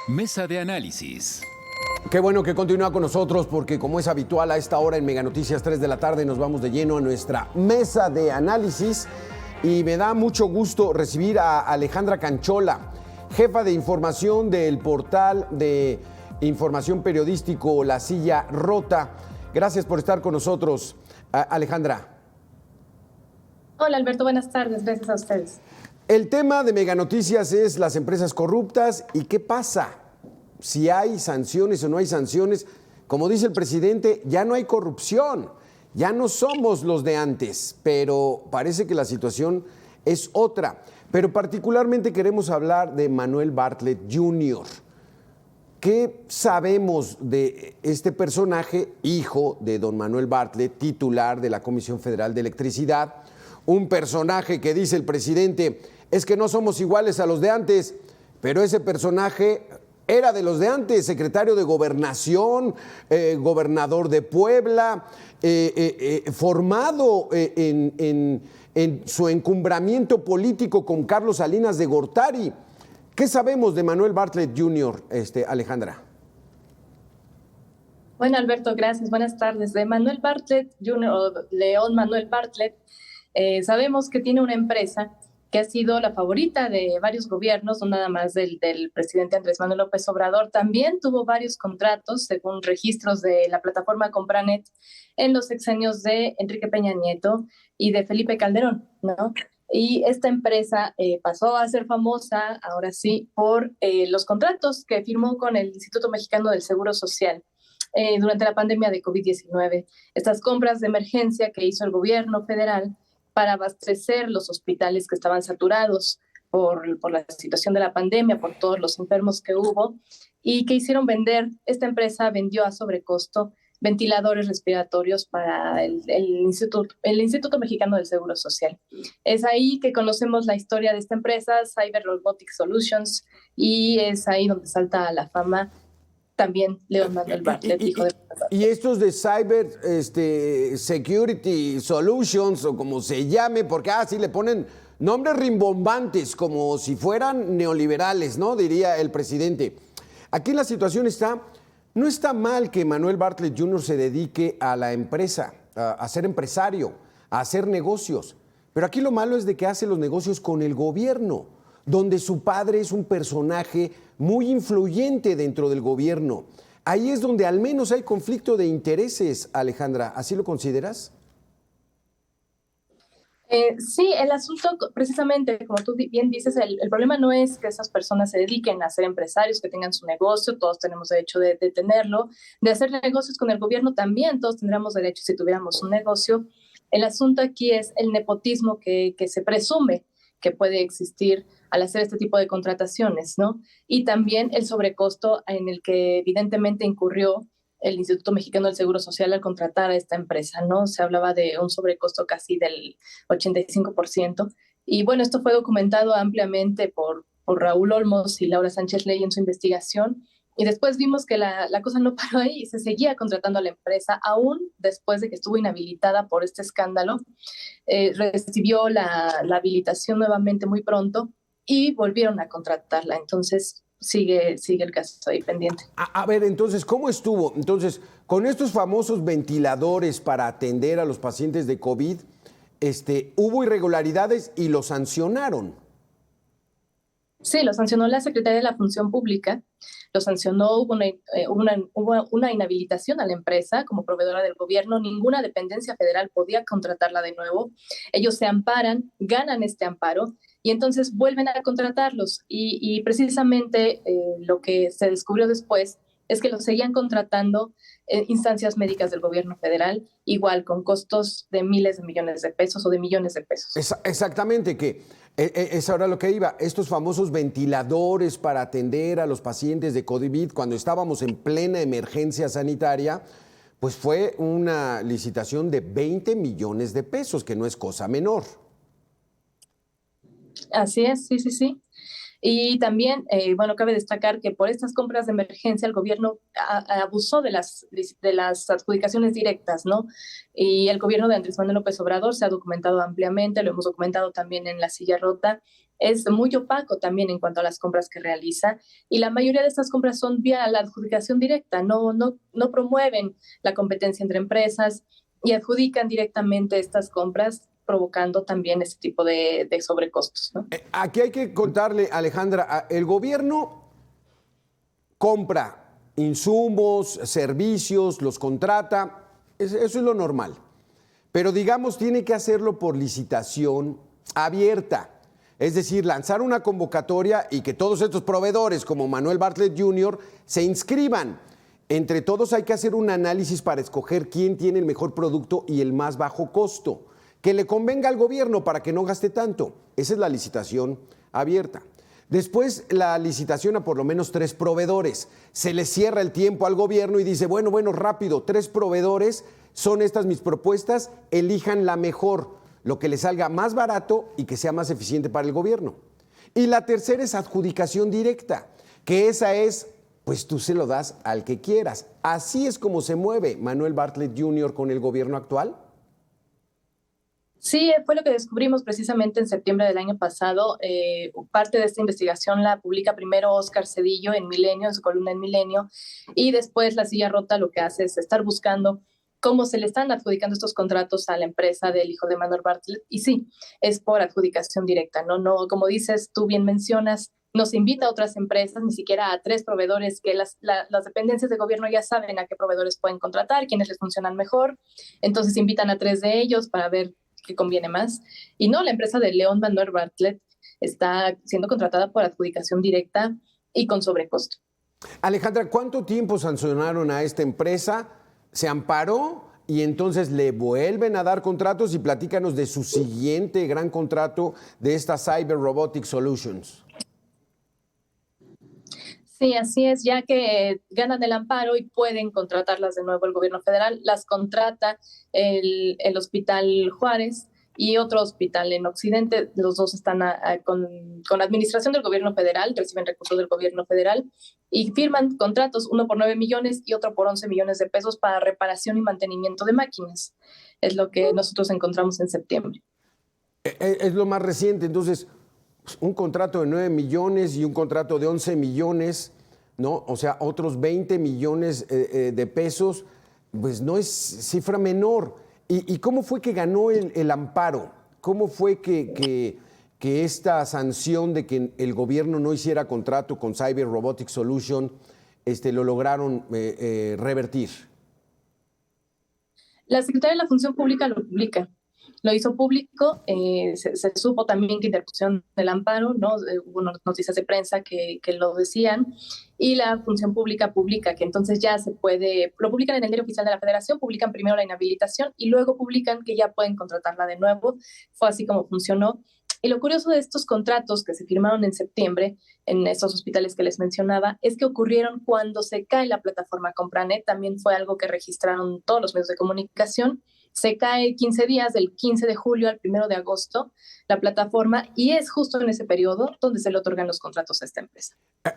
Mesa de análisis. Qué bueno que continúa con nosotros porque como es habitual a esta hora en Mega Noticias 3 de la tarde nos vamos de lleno a nuestra mesa de análisis y me da mucho gusto recibir a Alejandra Canchola, jefa de información del portal de información periodístico La Silla Rota. Gracias por estar con nosotros, Alejandra. Hola Alberto, buenas tardes, gracias a ustedes. El tema de Mega Noticias es las empresas corruptas y qué pasa. Si hay sanciones o no hay sanciones, como dice el presidente, ya no hay corrupción, ya no somos los de antes, pero parece que la situación es otra. Pero particularmente queremos hablar de Manuel Bartlett Jr. ¿Qué sabemos de este personaje, hijo de don Manuel Bartlett, titular de la Comisión Federal de Electricidad? Un personaje que dice el presidente, es que no somos iguales a los de antes, pero ese personaje era de los de antes, secretario de Gobernación, gobernador de Puebla, formado en su encumbramiento político con Carlos Salinas de Gortari. ¿Qué sabemos de Manuel Bartlett Jr., Alejandra? Bueno, Alberto, gracias. Buenas tardes. De Manuel Bartlett Jr., o León Manuel Bartlett, sabemos que tiene una empresa que ha sido la favorita de varios gobiernos, no nada más del presidente Andrés Manuel López Obrador. También tuvo varios contratos, según registros de la plataforma Compranet, en los sexenios de Enrique Peña Nieto y de Felipe Calderón, ¿no? Y esta empresa pasó a ser famosa, ahora sí, por los contratos que firmó con el Instituto Mexicano del Seguro Social durante la pandemia de COVID-19. Estas compras de emergencia que hizo el gobierno federal para abastecer los hospitales que estaban saturados por la situación de la pandemia, por todos los enfermos que hubo, y que hicieron vender, esta empresa vendió a sobrecosto ventiladores respiratorios para el Instituto Mexicano del Seguro Social. Es ahí que conocemos la historia de esta empresa, Cyber Robotic Solutions, y es ahí donde salta a la fama también León Manuel Bartlett, hijo de... Y estos de Cyber Security Solutions, o como se llame, porque sí le ponen nombres rimbombantes, como si fueran neoliberales, ¿no? Diría el presidente. Aquí la situación no está mal que Manuel Bartlett Jr. se dedique a la empresa, a ser empresario, a hacer negocios. Pero aquí lo malo es de que hace los negocios con el gobierno, donde su padre es un personaje muy influyente dentro del gobierno. Ahí es donde al menos hay conflicto de intereses, Alejandra. ¿Así lo consideras? Sí, el asunto, precisamente, como tú bien dices, el problema no es que esas personas se dediquen a ser empresarios, que tengan su negocio, todos tenemos derecho de tenerlo, de hacer negocios con el gobierno también, todos tendríamos derecho si tuviéramos un negocio. El asunto aquí es el nepotismo que se presume que puede existir al hacer este tipo de contrataciones, ¿no? Y también el sobrecosto en el que evidentemente incurrió el Instituto Mexicano del Seguro Social al contratar a esta empresa, ¿no? Se hablaba de un sobrecosto casi del 85%. Y bueno, esto fue documentado ampliamente por Raúl Olmos y Laura Sánchez Ley en su investigación. Y después vimos que la cosa no paró ahí y se seguía contratando a la empresa, aún después de que estuvo inhabilitada por este escándalo. Recibió la habilitación nuevamente muy pronto y volvieron a contratarla. Entonces, sigue el caso ahí pendiente. A ver, entonces, ¿cómo estuvo? Entonces, con estos famosos ventiladores para atender a los pacientes de COVID, hubo irregularidades y lo sancionaron. Sí, lo sancionó la Secretaría de la Función Pública, lo sancionó, hubo una inhabilitación a la empresa como proveedora del gobierno, ninguna dependencia federal podía contratarla de nuevo, ellos se amparan, ganan este amparo y entonces vuelven a contratarlos y precisamente lo que se descubrió después es que los seguían contratando instancias médicas del gobierno federal, igual con costos de miles de millones de pesos o de millones de pesos. Exactamente, que es ahora lo que iba, estos famosos ventiladores para atender a los pacientes de COVID cuando estábamos en plena emergencia sanitaria, pues fue una licitación de 20 millones de pesos, que no es cosa menor. Así es, sí. Y también, bueno, cabe destacar que por estas compras de emergencia el gobierno abusó de las adjudicaciones directas, ¿no? Y el gobierno de Andrés Manuel López Obrador se ha documentado ampliamente, lo hemos documentado también en La Silla Rota, es muy opaco también en cuanto a las compras que realiza y la mayoría de estas compras son vía la adjudicación directa, no promueven la competencia entre empresas y adjudican directamente estas compras provocando también este tipo de sobrecostos, ¿no? Aquí hay que contarle, Alejandra, el gobierno compra insumos, servicios, los contrata, eso es lo normal. Pero digamos, tiene que hacerlo por licitación abierta. Es decir, lanzar una convocatoria y que todos estos proveedores, como Manuel Bartlett Jr., se inscriban. Entre todos hay que hacer un análisis para escoger quién tiene el mejor producto y el más bajo costo, que le convenga al gobierno para que no gaste tanto. Esa es la licitación abierta. Después, la licitación a por lo menos 3 proveedores. Se le cierra el tiempo al gobierno y dice, bueno, rápido, 3 proveedores, son estas mis propuestas, elijan la mejor, lo que le salga más barato y que sea más eficiente para el gobierno. Y la tercera es adjudicación directa, que esa es, pues tú se lo das al que quieras. Así es como se mueve Manuel Bartlett Jr. con el gobierno actual. Sí, fue lo que descubrimos precisamente en septiembre del año pasado. Parte de esta investigación la publica primero Óscar Cedillo en Milenio, en su columna en Milenio, y después La Silla Rota lo que hace es estar buscando cómo se le están adjudicando estos contratos a la empresa del hijo de Manuel Bartlett. Y sí, es por adjudicación directa, ¿no? No, como dices, tú bien mencionas, no se invita a otras empresas, ni siquiera a 3 proveedores, que las dependencias de gobierno ya saben a qué proveedores pueden contratar, quiénes les funcionan mejor. Entonces invitan a 3 de ellos para ver qué conviene más. Y no, la empresa de León Manuel Bartlett está siendo contratada por adjudicación directa y con sobrecosto. Alejandra, ¿cuánto tiempo sancionaron a esta empresa? ¿Se amparó y entonces le vuelven a dar contratos? Y platícanos de su siguiente gran contrato de esta Cyber Robotic Solutions. Sí, así es, ya que ganan el amparo y pueden contratarlas de nuevo el gobierno federal, las contrata el Hospital Juárez y otro hospital en Occidente, los dos están con administración del gobierno federal, reciben recursos del gobierno federal y firman contratos, uno por 9 millones y otro por 11 millones de pesos para reparación y mantenimiento de máquinas. Es lo que nosotros encontramos en septiembre. Es lo más reciente, entonces, un contrato de 9 millones y un contrato de 11 millones, ¿no? O sea, otros 20 millones de pesos, pues no es cifra menor. ¿Y cómo fue que ganó el amparo? ¿Cómo fue que esta sanción de que el gobierno no hiciera contrato con Cyber Robotic Solution lo lograron revertir? La Secretaría de la Función Pública lo publica. Lo hizo público, se supo también que interpusieron el amparo, ¿no? Hubo noticias de prensa que lo decían, y la Función Pública publica que entonces ya se puede, lo publican en el Diario Oficial de la Federación, publican primero la inhabilitación y luego publican que ya pueden contratarla de nuevo. Fue así como funcionó. Y lo curioso de estos contratos que se firmaron en septiembre en esos hospitales que les mencionaba es que ocurrieron cuando se cae la plataforma Compranet. También fue algo que registraron todos los medios de comunicación. Se cae 15 días, del 15 de julio al 1 de agosto, la plataforma, y es justo en ese periodo donde se le otorgan los contratos a esta empresa.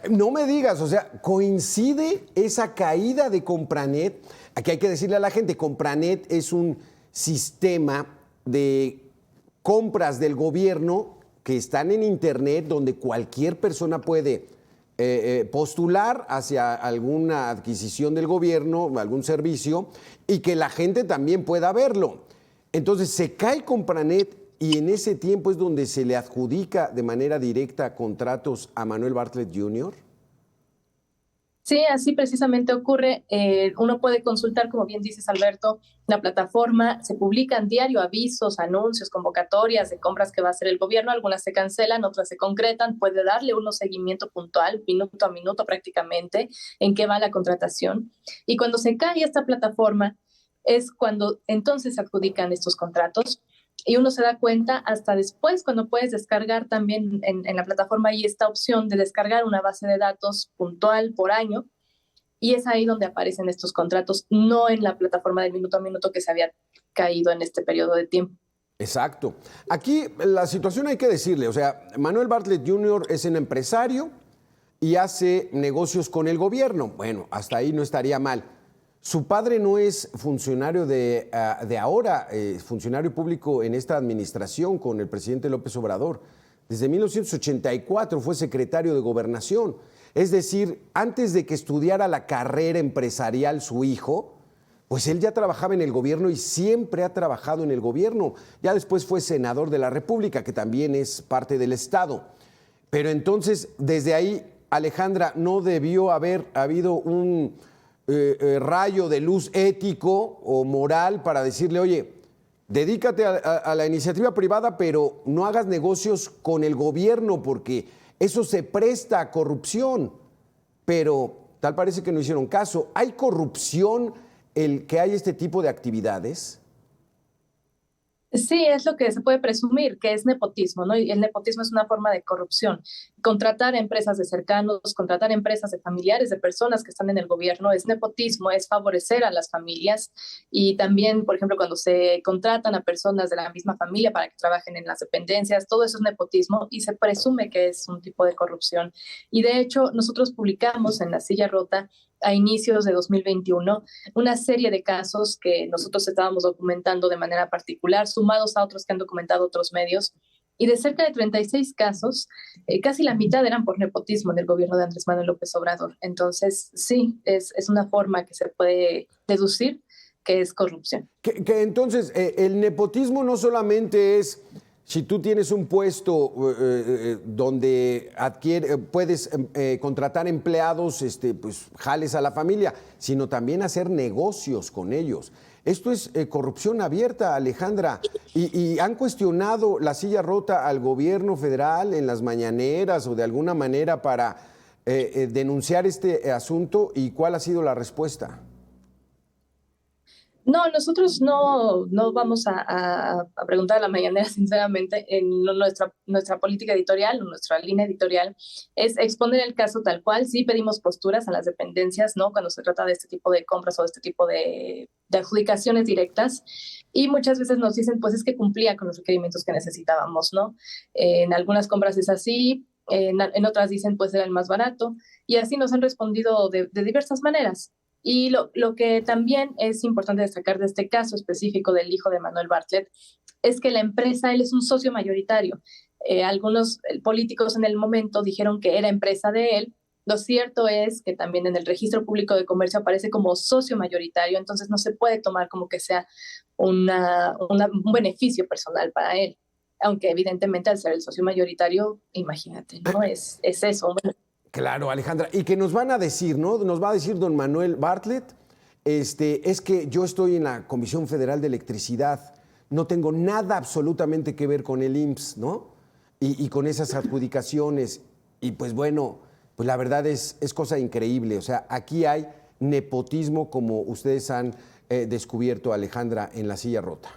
No me digas, o sea, coincide esa caída de Compranet. Aquí hay que decirle a la gente, Compranet es un sistema de compras del gobierno que están en internet donde cualquier persona puede postular hacia alguna adquisición del gobierno, algún servicio, y que la gente también pueda verlo. Entonces se cae Compranet y en ese tiempo es donde se le adjudica de manera directa contratos a Manuel Bartlett Jr. Sí, así precisamente ocurre. Uno puede consultar, como bien dices, Alberto, la plataforma, se publican diario avisos, anuncios, convocatorias de compras que va a hacer el gobierno, algunas se cancelan, otras se concretan, puede darle uno seguimiento puntual, minuto a minuto prácticamente, en qué va la contratación. Y cuando se cae esta plataforma es cuando entonces se adjudican estos contratos. Y uno se da cuenta hasta después cuando puedes descargar también en la plataforma hay esta opción de descargar una base de datos puntual por año y es ahí donde aparecen estos contratos, no en la plataforma del minuto a minuto que se había caído en este periodo de tiempo. Exacto. Aquí la situación hay que decirle, o sea, Manuel Bartlett Jr. es un empresario y hace negocios con el gobierno. Bueno, hasta ahí no estaría mal. Su padre no es funcionario de ahora, funcionario público en esta administración con el presidente López Obrador. Desde 1984 fue secretario de Gobernación. Es decir, antes de que estudiara la carrera empresarial su hijo, pues él ya trabajaba en el gobierno y siempre ha trabajado en el gobierno. Ya después fue senador de la República, que también es parte del Estado. Pero entonces, desde ahí, Alejandra, no debió haber habido un rayo de luz ético o moral para decirle, oye, dedícate a la iniciativa privada, pero no hagas negocios con el gobierno porque eso se presta a corrupción. Pero tal parece que no hicieron caso. ¿Hay corrupción el que hay este tipo de actividades? Sí, es lo que se puede presumir, que es nepotismo, ¿no? Y el nepotismo es una forma de corrupción. Contratar empresas de cercanos, contratar empresas de familiares, de personas que están en el gobierno, es nepotismo, es favorecer a las familias. Y también, por ejemplo, cuando se contratan a personas de la misma familia para que trabajen en las dependencias, todo eso es nepotismo y se presume que es un tipo de corrupción. Y de hecho, nosotros publicamos en La Silla Rota a inicios de 2021 una serie de casos que nosotros estábamos documentando de manera particular, sumados a otros que han documentado otros medios, y de cerca de 36 casos, casi la mitad eran por nepotismo en el gobierno de Andrés Manuel López Obrador. Entonces, sí, es una forma que se puede deducir que es corrupción. Que entonces, el nepotismo no solamente es si tú tienes un puesto donde puedes contratar empleados, pues jales a la familia, sino también hacer negocios con ellos. Esto es corrupción abierta, Alejandra. Y han cuestionado La Silla Rota al gobierno federal en las mañaneras o de alguna manera para denunciar este asunto. ¿Y cuál ha sido la respuesta? No, nosotros no vamos a preguntar a la mañanera, sinceramente, en nuestra política editorial, nuestra línea editorial, es exponer el caso tal cual. Sí pedimos posturas a las dependencias, ¿no? Cuando se trata de este tipo de compras o de este tipo de adjudicaciones directas, y muchas veces nos dicen, pues es que cumplía con los requerimientos que necesitábamos, ¿no? En algunas compras es así, en otras dicen, pues era el más barato, y así nos han respondido de diversas maneras. Y lo que también es importante destacar de este caso específico del hijo de Manuel Bartlett es que la empresa, él es un socio mayoritario. Algunos políticos en el momento dijeron que era empresa de él. Lo cierto es que también en el registro público de comercio aparece como socio mayoritario, entonces no se puede tomar como que sea un beneficio personal para él. Aunque evidentemente al ser el socio mayoritario, imagínate, ¿no? Es eso. Bueno, Claro, Alejandra. Y que nos van a decir, ¿no? Nos va a decir don Manuel Bartlett, es que yo estoy en la Comisión Federal de Electricidad, no tengo nada absolutamente que ver con el IMSS, ¿no? Y con esas adjudicaciones. Y pues bueno, pues la verdad es cosa increíble. O sea, aquí hay nepotismo como ustedes han descubierto, Alejandra, en La Silla Rota.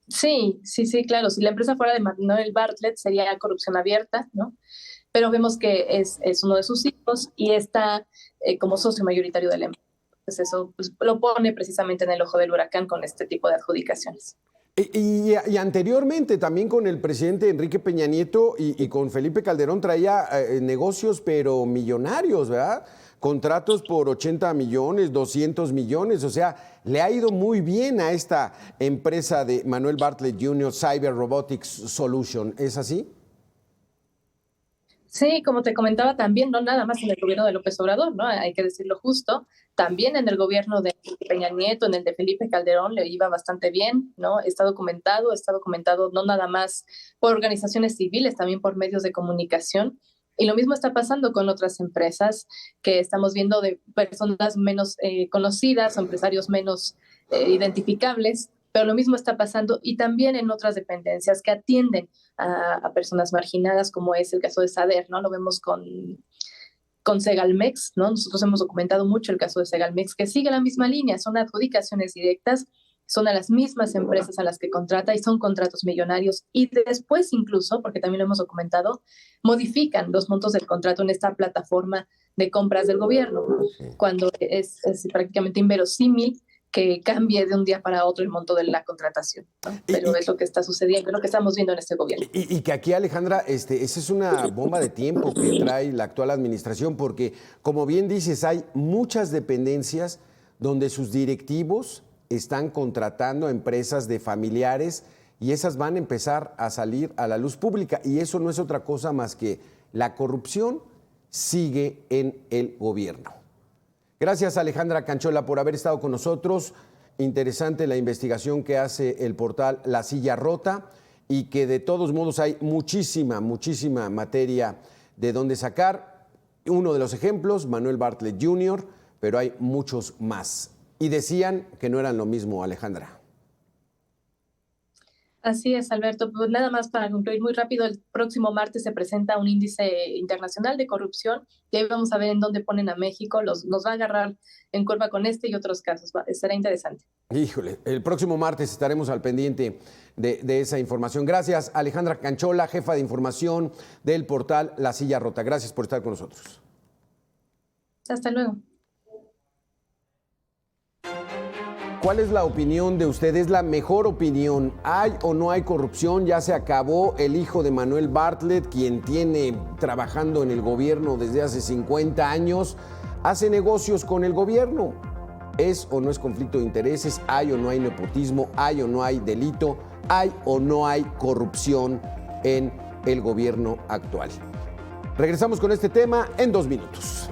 sí, sí, sí, claro. Si la empresa fuera de Manuel Bartlett sería corrupción abierta, ¿no? Pero vemos que es uno de sus hijos y está como socio mayoritario de la empresa. Entonces eso pues, lo pone precisamente en el ojo del huracán con este tipo de adjudicaciones. Y anteriormente también con el presidente Enrique Peña Nieto y con Felipe Calderón traía negocios pero millonarios, ¿verdad? Contratos por 80 millones, 200 millones, o sea, le ha ido muy bien a esta empresa de Manuel Bartlett Jr., Cyber Robotics Solution, ¿es así? Sí, como te comentaba también, no nada más en el gobierno de López Obrador, ¿no? Hay que decirlo justo. También en el gobierno de Peña Nieto, en el de Felipe Calderón, le iba bastante bien, ¿no? Está documentado no nada más por organizaciones civiles, también por medios de comunicación. Y lo mismo está pasando con otras empresas que estamos viendo de personas menos conocidas, empresarios menos identificables, pero lo mismo está pasando y también en otras dependencias que atienden a personas marginadas, como es el caso de Sader, ¿no? Lo vemos con Segalmex, ¿no? Nosotros hemos documentado mucho el caso de Segalmex, que sigue la misma línea, son adjudicaciones directas, son a las mismas empresas a las que contrata y son contratos millonarios y después incluso, porque también lo hemos documentado, modifican los montos del contrato en esta plataforma de compras del gobierno, cuando es prácticamente inverosímil que cambie de un día para otro el monto de la contratación, ¿no? Pero es lo que está sucediendo, es lo que estamos viendo en este gobierno. Y que aquí, Alejandra, esa es una bomba de tiempo que trae la actual administración, porque, como bien dices, hay muchas dependencias donde sus directivos están contratando a empresas de familiares y esas van a empezar a salir a la luz pública. Y eso no es otra cosa más que la corrupción sigue en el gobierno. Gracias, Alejandra Canchola, por haber estado con nosotros. Interesante la investigación que hace el portal La Silla Rota y que de todos modos hay muchísima materia de dónde sacar. Uno de los ejemplos, Manuel Bartlett Jr., pero hay muchos más. Y decían que no eran lo mismo, Alejandra. Así es, Alberto. Pues nada más para concluir muy rápido, el próximo martes se presenta un índice internacional de corrupción y ahí vamos a ver en dónde ponen a México. Nos va a agarrar en curva con este y otros casos. Será interesante. Híjole, el próximo martes estaremos al pendiente de esa información. Gracias, Alejandra Canchola, jefa de información del portal La Silla Rota. Gracias por estar con nosotros. Hasta luego. ¿Cuál es la opinión de usted? ¿Es la mejor opinión? ¿Hay o no hay corrupción? ¿Ya se acabó el hijo de Manuel Bartlett, quien tiene trabajando en el gobierno desde hace 50 años? ¿Hace negocios con el gobierno? ¿Es o no es conflicto de intereses? ¿Hay o no hay nepotismo? ¿Hay o no hay delito? ¿Hay o no hay corrupción en el gobierno actual? Regresamos con este tema en 2 minutos.